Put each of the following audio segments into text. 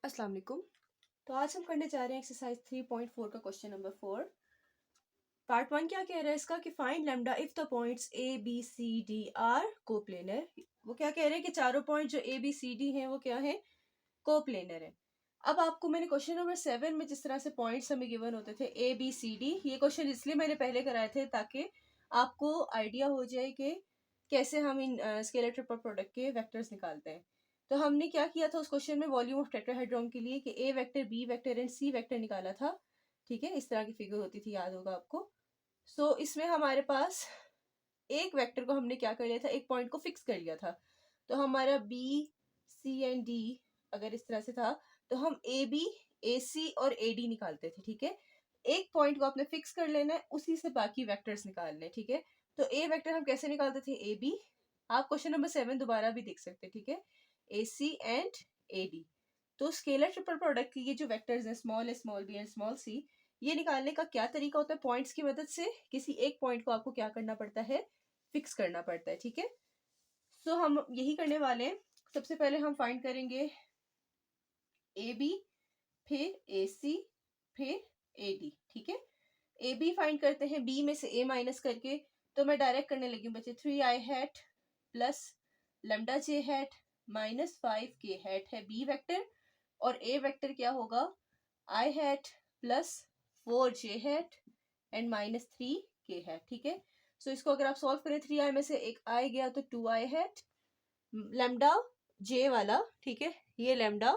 अस्सलाम वालेकुम। तो आज हम करने जा रहे हैं एक्सरसाइज 3.4 का क्वेश्चन नंबर 4। पार्ट 1 क्या कह रहा है इसका कि find lambda if the points A B C D are coplanar. वो क्या कह रहे हैं कि चारों पॉइंट जो ए बी सी डी हैं वो क्या है, कोप्लेनर है। अब आपको मैंने क्वेश्चन नंबर 7 में जिस तरह से पॉइंट्स हमें गिवन होते थे ए बी सी डी, ये क्वेश्चन इसलिए मैंने पहले कराए थे ताकि आपको आइडिया हो जाए कि कैसे हम इन स्केलर ट्रिपल प्रोडक्ट के वेक्टर्स निकालते हैं। तो हमने क्या किया था उस क्वेश्चन में, वॉल्यूम ऑफ टेट्राहेड्रॉन के लिए कि a vector b vector and c vector निकाला था। ठीक है, इस तरह की फिगर होती थी, याद होगा आपको। सो इसमें हमारे पास एक वेक्टर को हमने क्या कर लिया था, एक पॉइंट को फिक्स कर लिया था। तो हमारा बी सी एंड डी अगर इस तरह से था तो हम ए बी ए सी और ए डी निकालते थे। ठीक है, एक पॉइंट को आपने फिक्स कर लेना है, उसी से बाकी वेक्टर्स निकालने। ठीक है, तो ए वेक्टर हम कैसे निकालते थे, ए बी। आप क्वेश्चन नंबर 7 दोबारा भी देख सकते हैं। ठीक है, a C and A d. तो स्केलर ट्रिपल प्रोडक्ट के ये जो वेक्टर्स हैं small A small b and small c, ये निकालने का क्या तरीका होता है, पॉइंट्स की मदद से किसी एक पॉइंट को आपको क्या करना पड़ता है, फिक्स करना पड़ता है। ठीक है, सो हम यही करने वाले हैं। सबसे पहले हम फाइंड करेंगे ए बी, फिर ए सी, फिर ए डी। ठीक है, ए बी फाइंड करते हैं, बी में से ए माइनस करके। तो मैं डायरेक्ट करने लगी हूँ बच्चे, 3i hat plus lambda j hat minus 5k hat है बी वेक्टर, और ए वेक्टर क्या होगा, i hat plus 4j hat and minus 3k hat. ठीक है, सो इसको अगर आप सॉल्व करें, 3i में से एक आई गया तो 2i हैट लेमडा जे वाला। ठीक है, ये लेमडा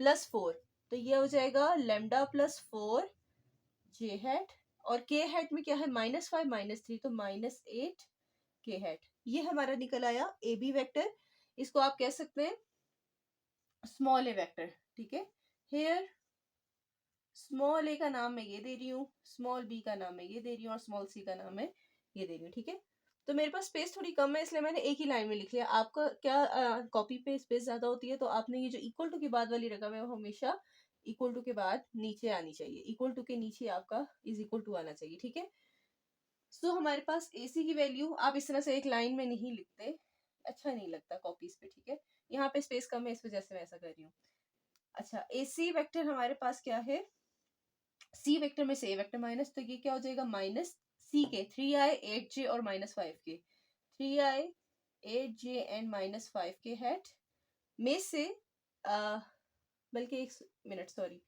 प्लस 4, तो ये हो जाएगा लेमडा प्लस 4j हैट, और के हैट में क्या है, -5 -3, तो -8k हैट। ये हमारा निकल आया ए बी वेक्टर। इसको आप कह सकते हैं स्मॉल ए वेक्टर। ठीक है, हेयर स्मॉल ए का नाम मैं ये दे रही हूँ, स्मॉल बी का नाम मैं ये दे रही हूँ, और स्मॉल सी का नाम मैं ये दे रही हूँ। ठीक है, तो मेरे पास स्पेस थोड़ी कम है इसलिए मैंने एक ही लाइन में लिख लिया। आपका क्या कॉपी पे स्पेस ज्यादा होती है तो आपने ये जो इक्वल टू के बाद वाली रकम है वो हमेशा इक्वल टू के बाद नीचे आनी चाहिए, इक्वल टू के नीचे आपका इज इक्वल टू आना चाहिए। ठीक है, सो हमारे पास ए सी की वैल्यू आप इस तरह से एक लाइन में नहीं लिखते, अच्छा नहीं लगता कॉपीज पे। ठीक है, यहाँ पे स्पेस कम है इस वजह से मैं ऐसा कर रही हूँ। अच्छा, ए सी वेक्टर हमारे पास क्या है, सी वेक्टर में से ए वेक्टर माइनस, तो ये क्या हो जाएगा, माइनस सी के 3i 8j और -5k, 3i 8j and -5k hat में से बल्कि एक मिनट सॉरी,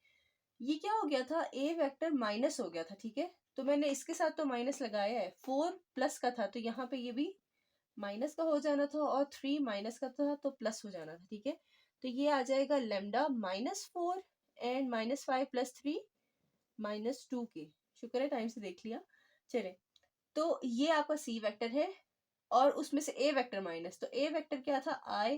ये क्या हो गया था, ए वेक्टर माइनस हो गया था। ठीक है, तो मैंने इसके साथ तो माइनस लगाया है, 4 प्लस का था तो यहाँ पे ये भी माइनस का हो जाना था, और 3 माइनस का था तो प्लस हो जाना था। ठीक है, तो ये आ जाएगा लेमडा -4 एंड -5 प्लस 3 -2k। शुक्र है टाइम से देख लिया। चले, तो ये आपका सी वेक्टर है, और उसमें से ए वेक्टर माइनस, तो ए वेक्टर क्या था, आई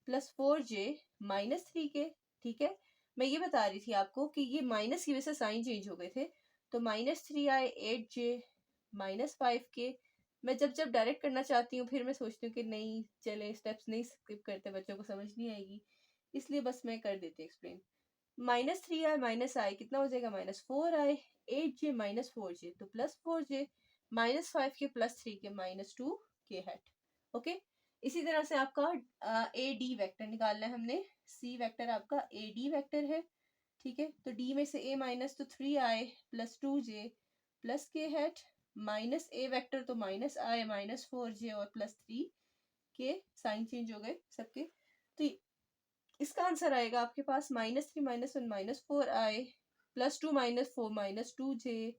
प्लस 4j -3k। ठीक है, मैं ये बता रही थी आपको कि ये माइनस की वजह से साइन चेंज हो गए थे, तो -3i 8j -5k। मैं जब जब डायरेक्ट करना चाहती हूँ फिर मैं सोचती हूँ कि नहीं चले स्टेप्स नहीं स्किप करते, बच्चों को समझ नहीं आएगी, इसलिए बस मैं कर देती एक्सप्लेन। -3i माइनस आई कितना हो जाएगा, -4i 8j -4j तो +4j -5k +3k -2k hat. Okay, इसी तरह से आपका ए डी वेक्टर निकालना है हमने। सी वेक्टर आपका ए डी वेक्टर है। ठीक है, तो डी में से ए माइनस तो 3i प्लस 2j प्लस के हैट, माइनस ए वेक्टर तो -i -4j और +3k, साइन चेंज हो गए सबके। तो इसका आंसर आएगा आपके पास -3 -1 -4i +2 -4 -2j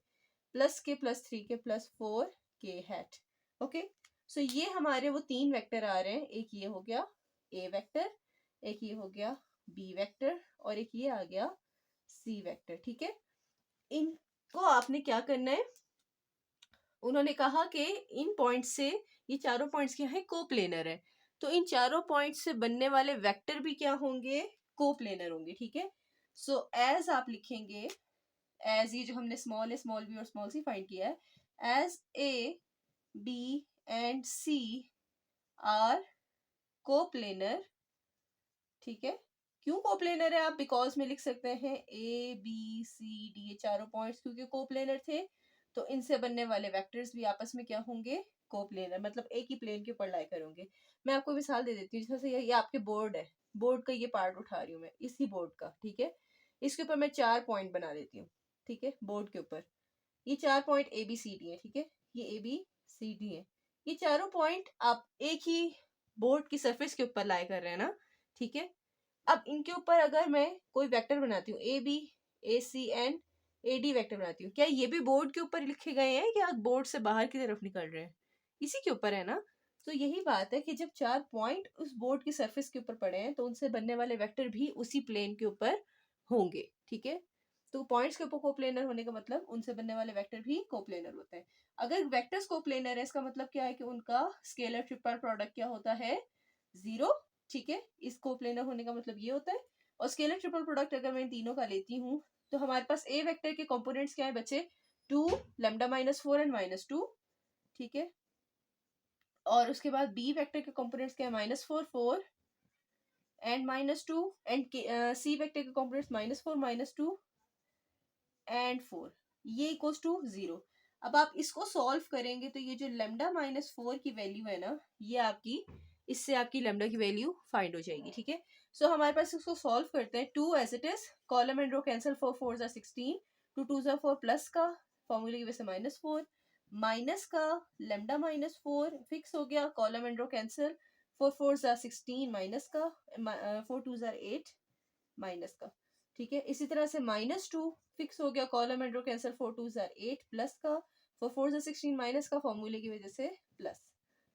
+k +3k +4k hat. Okay, so ये हमारे वो तीन वेक्टर आ रहे हैं, एक ये हो गया ए वेक्टर, एक ये हो गया बी वेक्टर, और एक ये आ गया सी वेक्टर। ठीक है, इनको आपने क्या करना है, उन्होंने कहा कि इन पॉइंट से, ये चारों पॉइंट्स क्या है, कोप्लेनर है, तो इन चारों पॉइंट्स से बनने वाले वेक्टर भी क्या होंगे, कोप्लेनर होंगे। ठीक है, सो एज आप लिखेंगे, एज ये जो हमने स्मॉल ए स्मॉल बी और स्मॉल सी फाइंड किया है, as A B and C are coplanar. ठीक है, क्यों कोप्लेनर है, आप बिकॉज में लिख सकते हैं, ए बी सी डी ये चारों पॉइंट्स क्योंकि कोप्लेनर थे, तो इनसे बनने वाले वेक्टर्स भी आपस में क्या होंगे, कोप्लेनर, मतलब एक ही प्लेन के ऊपर लाई करेंगे। मैं आपको मिसाल दे देती हूँ, जैसे ये आपके बोर्ड है, बोर्ड का ये पार्ट उठा रही हूँ मैं, इसी बोर्ड का, ठीक है। इसके ऊपर मैं 4 पॉइंट बना देती हूँ, ठीक है। बोर्ड के ऊपर ये 4 point A B C D है, ठीक है। ये ए बी सी डी है, ये चारों पॉइंट आप एक ही बोर्ड की सरफेस के ऊपर लाई कर रहे हैं ना, ठीक है। अब इनके ऊपर अगर मैं कोई वेक्टर बनाती हूँ, A B A C and A D vector बनाती हूँ, क्या ये भी बोर्ड के ऊपर लिखे गए हैं या बोर्ड से बाहर की तरफ निकल रहे हैं? इसी के ऊपर है ना। तो यही बात है कि जब 4 पॉइंट उस बोर्ड की सरफेस के ऊपर पड़े हैं तो उनसे बनने वाले वेक्टर भी उसी प्लेन के ऊपर होंगे, ठीक है। तो पॉइंट्स के ऊपर कोप्लेनर होने का मतलब उनसे बनने वाले वेक्टर भी कोप्लेनर होते हैं। अगर वेक्टर्स कोप्लेनर है, इसका मतलब क्या है कि उनका स्केलर ट्रिपल प्रोडक्ट क्या होता है? 0, ठीक है। इस कोप्लेनर होने का मतलब ये होता है। और स्केलर ट्रिपल प्रोडक्ट अगर मैं इन तीनों का लेती हूँ तो हमारे पास ए वेक्टर के कंपोनेंट्स क्या है बच्चे? 2 लैम्डा -4 एंड -2, ठीक है। और उसके बाद बी वेक्टर के कंपोनेंट्स क्या है? -4 4 एंड -2 एंड सी वेक्टर के कंपोनेंट्स -4 -2 एंड 4, ये इक्वल्स टू 0। अब आप इसको सॉल्व करेंगे तो ये जो लैम्डा -4 की वैल्यू है ना, ये आपकी, इससे आपकी लैम्डा की वैल्यू फाइंड हो जाएगी, ठीक है। सो हमारे पास इसको सॉल्व करते हैं। 2 as it is, column and row cancel, 4 4 16, 2 2 4, plus का फॉर्मूले की वजह से -4, माइनस का लैम्डा -4 फिक्स हो गया, column and row cancel, 4 4 16, minus का 4 2 8, माइनस का, ठीक है। इसी तरह से -2 फिक्स हो गया, column and row cancel, 4 2 8, plus का 4 4 16, माइनस का फॉर्मूले की वजह से प्लस,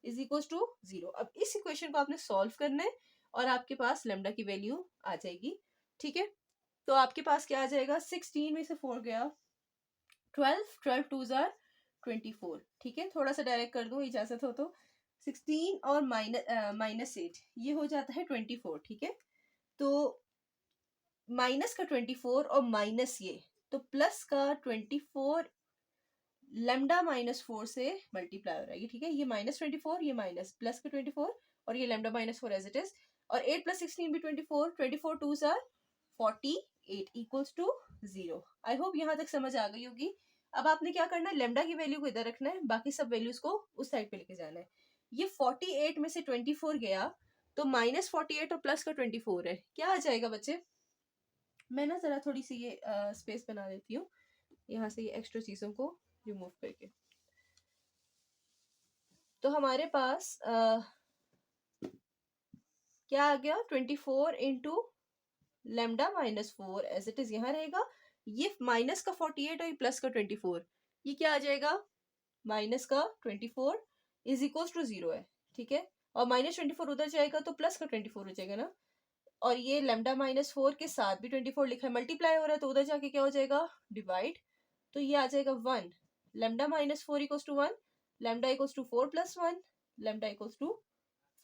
इज इक्वल टू 0। अब इस इक्वेशन को आपने सॉल्व करना है और आपके पास लैम्डा की वैल्यू आ जाएगी, ठीक है। तो आपके पास क्या आ जाएगा? 16 में से 4 गया 12, 12 2 24, ठीक है। थोड़ा सा डायरेक्ट कर दूं इजाजत हो तो। 16 और -8 ये हो जाता है 24, ठीक है। तो माइनस का 24 और माइनस ये, तो प्लस का 24 लैम्डा -4 से मल्टीप्लाई हो रहा है, ठीक है। ये -24, ये माइनस, प्लस का 24 और ये लैम्डा -4 एज इट इज। और 8 + 16 भी 24, 24 2 48 इक्वल्स टू 0। आई होप यहाँ तक समझ आ गई होगी। अब आपने क्या करना है, लैम्डा की वैल्यू को इधर रखना है, बाकी सब वैल्यूज को उस साइड पे लेके जाना है। ये 48 में से 24 गया तो -48 और प्लस का 24 है, क्या आ जाएगा बच्चे? मैं ना जरा थोड़ी सी ये स्पेस बना देती हूँ यहाँ से, ये एक्स्ट्रा चीजों को रिमूव करके। तो हमारे पास क्या आ गया? 24 into lambda -4 as it is यहाँ रहेगा। ये माइनस का 48 और ये प्लस का 24, ये क्या आ जाएगा? माइनस का 24 इज इक्वल टू 0 है, ठीक है। और -24 उधर जाएगा तो प्लस का 24 हो जाएगा ना। और ये लैम्डा -4 के साथ भी 24 लिखा है, मल्टीप्लाई हो रहा है तो उधर जाके क्या हो जाएगा? डिवाइड। तो ये आ जाएगा 1, lambda -4 equals to 1, lambda equals to 4 + 1, lambda equals to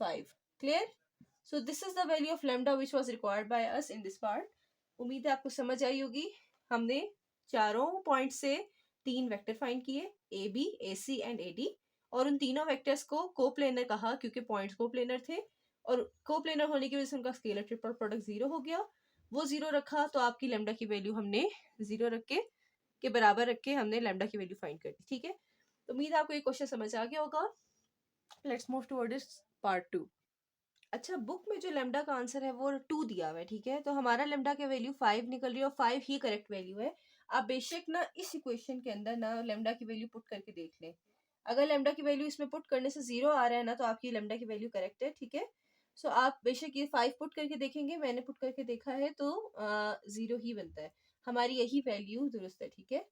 5। Clear? So this is the value of lambda which was required by us in this part. उम्मीद है आपको समझ आई होगी। हमने चारों पॉइंट से 3 वेक्टर फाइंड किए, A B A C and A D, और उन तीनों वेक्टर्स को कोप्लेनर कहा क्योंकि पॉइंट्स कोप्लेनर थे, और कोप्लेनर होने की वजह से उनका स्केलर ट्रिपल प्रोडक्ट 0 हो गया। वो 0 रखा तो आपकी लैम्डा की वैल्यू हमने 0 रख के बराबर रख के हमने लैम्डा की वैल्यू फाइंड कर दी, ठीक है। तो उम्मीद है आपको ये क्वेश्चन समझ आ गया होगा। Let's move towards part 2। अच्छा, बुक में जो लैम्डा का आंसर है वो 2 दिया हुआ है, ठीक है। तो हमारा लैम्डा की वैल्यू 5 निकल रही है और 5 ही करेक्ट वैल्यू है। आप बेशक ना इस इक्वेशन के अंदर ना लैम्डा की वैल्यू पुट करके देख लें। अगर लैम्डा की वैल्यू इसमें पुट करने से 0 आ रहा है ना तो आपकी लैम्डा की वैल्यू करेक्ट है, ठीक है। सो आप बेशक ये 5 पुट करके देखेंगे, मैंने पुट करके देखा है तो 0 ही बनता है। हमारी यही वैल्यू दुरुस्त है, ठीक है।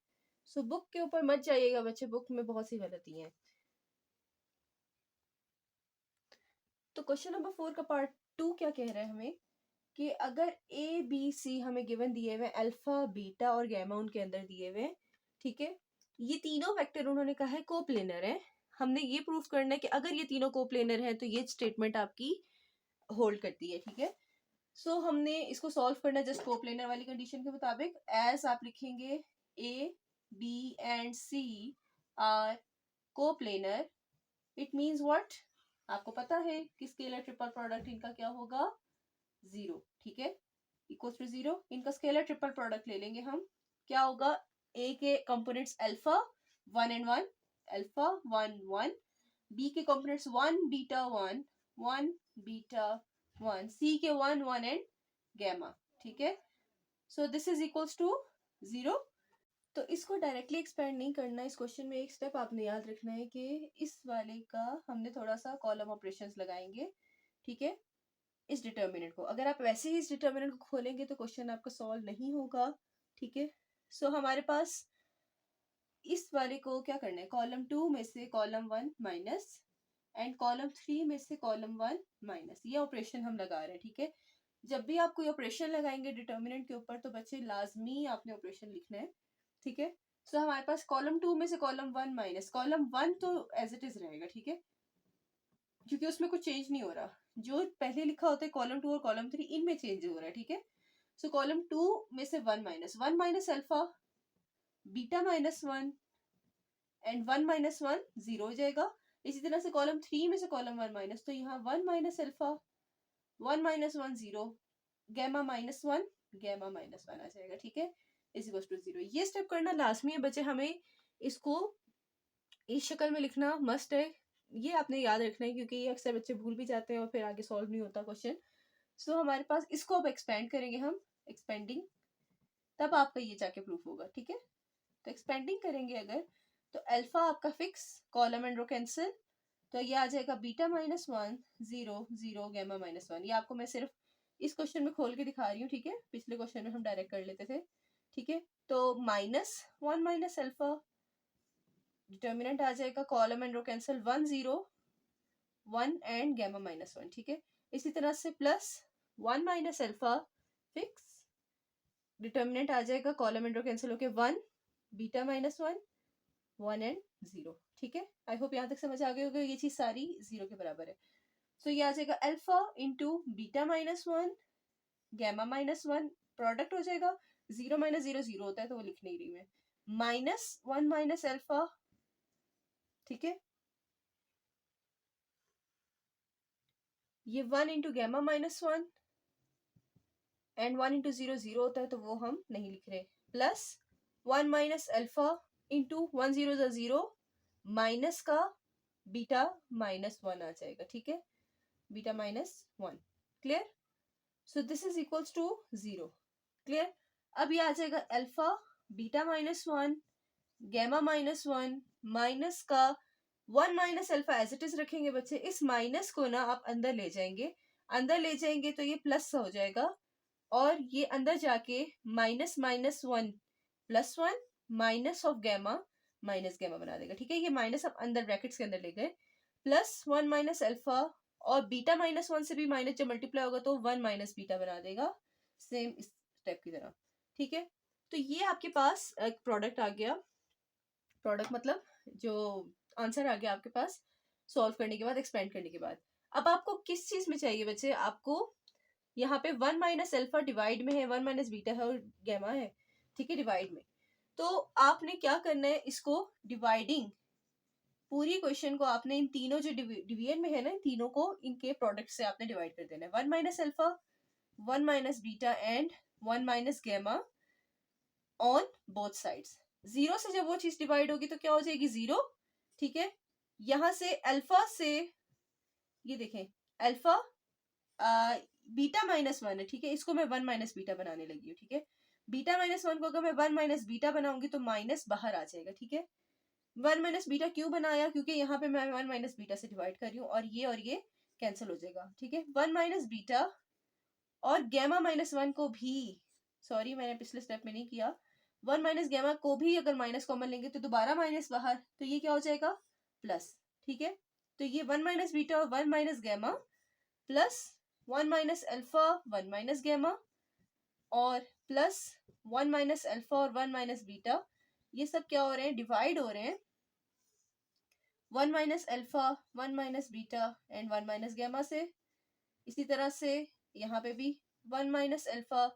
सो बुक के ऊपर मत जाइएगा बच्चे, बुक में बहुत सी गलती है। तो क्वेश्चन नंबर 4 का पार्ट 2 क्या कह रहा है हमें कि अगर ए बी सी हमें गिवन दिए हुए, अल्फा बीटा और गैमा उनके अंदर दिए हुए, ठीक है। ये तीनों वेक्टर उन्होंने कहा है कोप्लेनर है। हमने ये प्रूफ करना है कि अगर ये तीनों कोप्लेनर है तो ये स्टेटमेंट आपकी होल्ड करती है, ठीक है। सो हमने इसको सॉल्व करना है जस्ट कोप्लेनर वाली कंडीशन के मुताबिक। एज आप लिखेंगे A B and C are coplanar, it means what? आपको पता है कि स्केलर ट्रिपल प्रोडक्ट इनका क्या होगा? 0, ठीक है। इक्वल टू 0, इनका स्केलर ट्रिपल प्रोडक्ट ले लेंगे हम, क्या होगा? ए के components alpha 1 and 1, alpha 1 1, B के कंपोनेंट्स 1 बीटा 1 1 बीटा 1, C के 1 1 एंड गैमा, ठीक है। So this is equals to 0। तो इसको डायरेक्टली एक्सपेंड नहीं करना, इस क्वेश्चन में एक स्टेप आपने याद रखना है कि इस वाले का हमने थोड़ा सा कॉलम ऑपरेशंस लगाएंगे, ठीक है, इस डिटर्मिनेंट को। अगर आप वैसे ही इस डिटर्मिनेंट को खोलेंगे तो क्वेश्चन आपका सॉल्व नहीं होगा, ठीक है। सो हमारे पास इस वाले को क्या करना है, कॉलम 2 में से कॉलम 1 माइनस एंड कॉलम 3 में से कॉलम 1 माइनस, ये ऑपरेशन हम लगा रहे हैं, ठीक है। जब भी आप कोई ऑपरेशन लगाएंगे डिटर्मिनेंट के ऊपर तो बच्चे लाजमी आपने ऑपरेशन लिखना है, ठीक है। सो हमारे पास कॉलम 2 में से कॉलम 1 माइनस, कॉलम 1 तो एज इट इज रहेगा, ठीक है, क्योंकि उसमें कुछ चेंज नहीं हो रहा। जो पहले लिखा होता है कॉलम 2 और कॉलम 3, इनमें चेंज हो रहा है, ठीक है। सो कॉलम 2 में से 1 minus alpha, beta minus 1 and 1 minus 1 0 हो जाएगा। इसी तरह से कॉलम 3 में से कॉलम 1 माइनस, तो यहाँ 1 minus alpha, 1 minus 1 0, gamma minus 1, gamma minus 1 आ जाएगा, ठीक है, इज इक्वल टू 0। ये स्टेप करना लाजमी है बच्चे, हमें इसको इस शक्ल में लिखना मस्ट है, ये आपने याद रखना है, क्योंकि ये अक्सर बच्चे भूल भी जाते हैं और फिर आगे सॉल्व नहीं होता क्वेश्चन। सो हमारे पास इसको अब एक्सपेंड करेंगे हम, एक्सपेंडिंग, तब आपका ये जाके प्रूफ होगा, ठीक है। तो एक्सपेंडिंग करेंगे अगर, तो अल्फा आपका fix, column and row cancel, तो ये आ जाएगा बीटा माइनस 1 0 0 गैमा माइनस 1। ये आपको मैं सिर्फ इस क्वेश्चन में खोल के दिखा रही हूँ, ठीक है, पिछले क्वेश्चन में हम डायरेक्ट कर लेते थे, ठीक है। तो माइनस 1 माइनस अल्फा, डिटर्मिनेंट आ जाएगा column and row cancel 1 0 1 and gamma minus 1, ठीक है। इसी तरह से plus 1 minus alpha fix, determinant आ जाएगा कॉलम एंड रो कैंसिल होके 1 बीटा माइनस 1 1 एंड 0, ठीक है। आई होप यहाँ तक समझ आ गई होगी, ये चीज सारी 0 के बराबर है। सो ये आ जाएगा alpha into beta minus 1 gamma minus 1, product हो जाएगा, 0 माइनस 0 0 होता है तो वो लिख नहीं रही मैं, माइनस 1 माइनस अल्फा, ठीक है, ये 1 into gamma minus 1 and 1 into 0 0 होता है तो वो हम नहीं लिख रहे, plus 1 minus alpha into 1 0 0 minus का बीटा माइनस 1 आ जाएगा, ठीक है, beta minus 1, clear. So this is equals to 0, clear. अब ये आ जाएगा alpha beta minus 1 gamma minus 1 minus का 1 minus alpha as it is रखेंगे बच्चे, इस माइनस को ना आप अंदर ले जाएंगे, अंदर ले जाएंगे तो ये प्लस हो जाएगा, और ये अंदर जाके minus minus 1 plus 1 minus of gamma minus gamma बना देगा, ठीक है। ये माइनस आप अंदर ब्रैकेट्स के अंदर ले गए, प्लस 1 माइनस अल्फा, और बीटा माइनस 1 से भी माइनस जब मल्टीप्लाई होगा तो 1 माइनस बीटा बना देगा, सेम इस स्टेप की तरह, ठीक है। तो ये आपके पास एक प्रोडक्ट आ गया, प्रोडक्ट मतलब जो आंसर आ गया आपके पास सॉल्व करने के बाद, एक्सपेंड करने के बाद। अब आपको किस चीज में चाहिए बच्चे, आपको यहाँ पे 1 माइनस अल्फा डिवाइड में है, 1 माइनस बीटा है और गैमा है, ठीक है, डिवाइड में। तो आपने क्या करना है, इसको डिवाइडिंग, पूरी क्वेश्चन को आपने इन तीनों जो डिवीजन में है ना, इन तीनों को इनके प्रोडक्ट से आपने डिवाइड कर देना है, 1 minus alpha 1 minus beta and 1 minus gamma on both sides. 0 से जब वो चीज डिवाइड होगी तो क्या हो जाएगी 0, ठीक है। यहां से अल्फा से, ये देखें अल्फा बीटा माइनस 1 है, ठीक है, इसको मैं 1 माइनस बीटा बनाने लगी हूँ, ठीक है। बीटा माइनस 1 को अगर मैं 1 माइनस बीटा बनाऊंगी तो माइनस बाहर आ जाएगा, ठीक है। 1 माइनस बीटा क्यों बनाया, क्योंकि यहाँ पे मैं 1 माइनस बीटा से डिवाइड कर रही हूँ, और ये कैंसिल हो जाएगा, ठीक है। 1 माइनस बीटा और गैमा माइनस 1 को भी, सॉरी मैंने पिछले स्टेप में नहीं किया, 1 माइनस गैमा को भी अगर माइनस कॉमन लेंगे तो दोबारा माइनस बाहर, तो ये क्या हो जाएगा प्लस, ठीक है। तो ये 1 माइनस बीटा और 1 minus gamma plus 1 minus alpha 1 minus gamma और प्लस 1 माइनस अल्फा और 1 माइनस बीटा, ये सब क्या हो रहे हैं, डिवाइड हो रहे हैं 1 minus alpha 1 minus beta and 1 minus gamma से। इसी तरह से यहाँ पे भी 1 minus alpha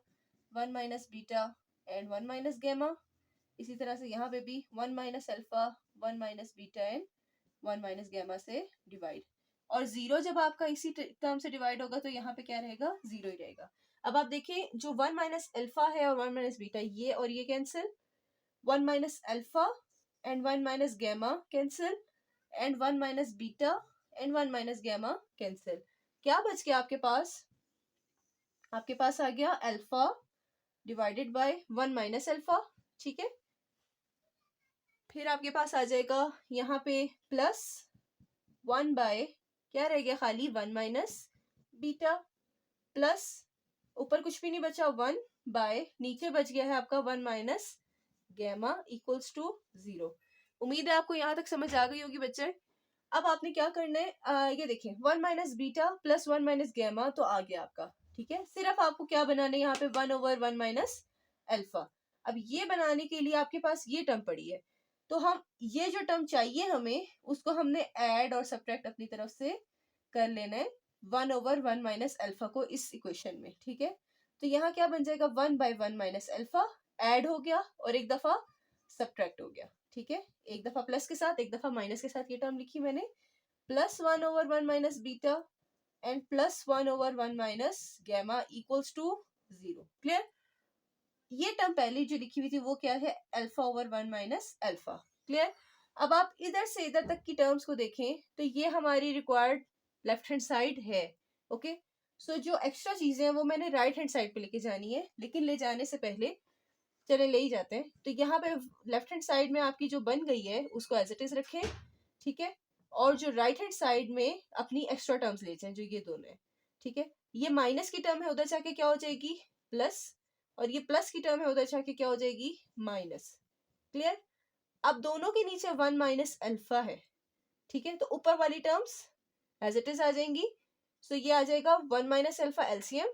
1 minus beta and 1 minus gamma. इसी तरह से यहाँ पे भी 1 minus alpha 1 minus beta and 1 minus gamma से डिवाइड, और 0 जब आपका इसी टर्म से डिवाइड होगा तो यहाँ पे क्या रहेगा 0 ही रहेगा। अब आप देखें जो 1 माइनस अल्फा है और 1 माइनस बीटा, ये और ये cancel, 1 minus alpha and 1 minus gamma cancel and 1 minus beta and 1 minus gamma cancel. क्या बच गया आपके पास आपके पास आ गया alpha divided by 1 minus alpha, ठीक है। फिर आपके पास आ जाएगा यहाँ पे प्लस 1 बाय क्या रह गया खाली 1 माइनस बीटा, प्लस ऊपर कुछ भी नहीं बचा 1 बाय नीचे बच गया है आपका 1 माइनस गैमा इक्वल्स टू 0। उम्मीद है आपको यहाँ तक समझ आ गई होगी बच्चे। अब आपने क्या करना है, ये देखिए 1 minus beta plus 1 minus gamma तो आ गया आपका, ठीक है। सिर्फ आपको क्या बनाना है यहाँ पे 1 ओवर 1 माइनस अल्फा। अब ये बनाने के लिए आपके पास ये टर्म पड़ी है, तो हम ये जो टर्म चाहिए हमें उसको हमने ऐड और सब्ट्रैक्ट अपनी तरफ से कर लेना है 1 ओवर 1 माइनस अल्फा को इस इक्वेशन में, ठीक है। तो यहाँ क्या बन जाएगा 1 बाय 1 माइनस अल्फा ऐड हो गया और एक दफा सब्ट्रैक्ट हो गया, ठीक है। एक दफा प्लस के साथ एक दफा माइनस के साथ ये टर्म लिखी मैंने, plus 1 over 1 minus beta and plus 1 over 1 minus gamma equals to 0। Clear. ये टर्म पहले जो लिखी हुई थी वो क्या है alpha over 1 minus alpha. Clear. अब आप इधर से इधर तक की टर्म्स को देखें तो ये हमारी रिक्वायर्ड लेफ्ट हैंड साइड है, ओके। सो जो एक्स्ट्रा चीजें हैं वो मैंने राइट हैंड साइड पे लेके जानी है, लेकिन ले जाने से पहले चले ले ही जाते हैं। तो यहाँ पे लेफ्ट हैंड साइड में आपकी जो बन गई है उसको एज इट इज रखें, ठीक है। और जो राइट हैंड साइड में अपनी एक्स्ट्रा टर्म्स ले जाएं जो ये दोनों है, ठीक है। ये माइनस की टर्म है उधर जाके क्या हो जाएगी प्लस, और ये प्लस की टर्म है उधर जाके क्या हो जाएगी माइनस। क्लियर। अब दोनों के नीचे 1 माइनस अल्फा है, ठीक है। तो ऊपर वाली टर्म्स एज इट इज आ जाएंगी। सो ये आ जाएगा 1 माइनस अल्फा एलसीएम,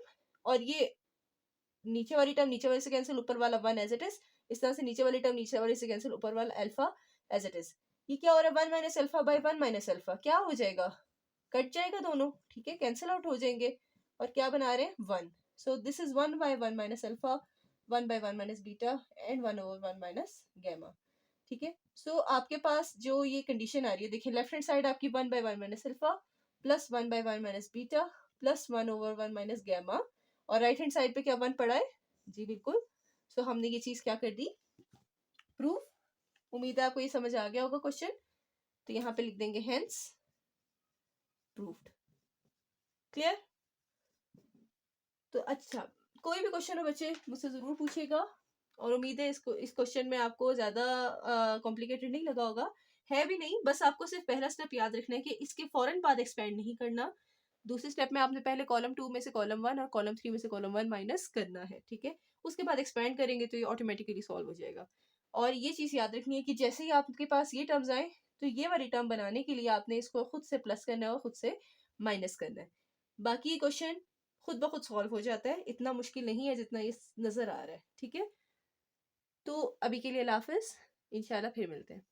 और ये नीचे वाली टर्म नीचे वाले से कैंसिल, ऊपर वाला 1 एज इट इज। इस तरह से नीचे वाली टर्म नीचे वाले से कैंसिल, ऊपर वाला अल्फा एज इट इज। ये क्या हो रहा है 1 minus alpha by 1 minus alpha क्या हो जाएगा, कट जाएगा दोनों, ठीक है, कैंसिल आउट हो जाएंगे। और क्या बना रहे हैं 1। So this is 1 by 1 minus alpha, 1 by 1 minus beta and 1 over 1 minus gamma, ठीक है। सो आपके पास जो ये कंडीशन आ रही है देखिए लेफ्ट हैंड साइड आपकी 1 by 1 minus alpha plus 1 by 1 minus beta plus 1 over 1 minus gamma, और राइट हैंड साइड पे क्या 1 पड़ा है, जी बिल्कुल। सो हमने ये चीज क्या कर दी प्रूफ। उम्मीद है आपको ये समझ आ गया होगा क्वेश्चन। तो यहाँ पे लिख देंगे हेंस प्रूव्ड। क्लियर। तो अच्छा, कोई भी क्वेश्चन हो बच्चे मुझसे जरूर पूछेगा, और उम्मीद है इस क्वेश्चन में आपको ज्यादा कॉम्प्लिकेटेड नहीं लगा होगा, है भी नहीं। बस आपको सिर्फ पहला स्टेप याद रखना है कि इसके फौरन बाद एक्सपेंड नहीं करना। दूसरे स्टेप में आपने पहले कॉलम 2 में से कॉलम 1 और कॉलम 3 में से कॉलम 1 माइनस करना है, ठीक है। उसके बाद एक्सपेंड करेंगे तो ये ऑटोमेटिकली सॉल्व हो जाएगा। और ये चीज याद रखनी है कि जैसे ही आपके पास ये टर्म्स आए तो ये वाली टर्म बनाने के लिए आपने इसको खुद से प्लस करना है और खुद से माइनस करना है। बाकी क्वेश्चन खुद ब खुद सॉल्व हो जाता है, इतना मुश्किल नहीं है जितना ये नजर आ रहा है, ठीक है। तो अभी के लिए अल्लाह हाफिज, इंशाल्लाह फिर मिलते हैं।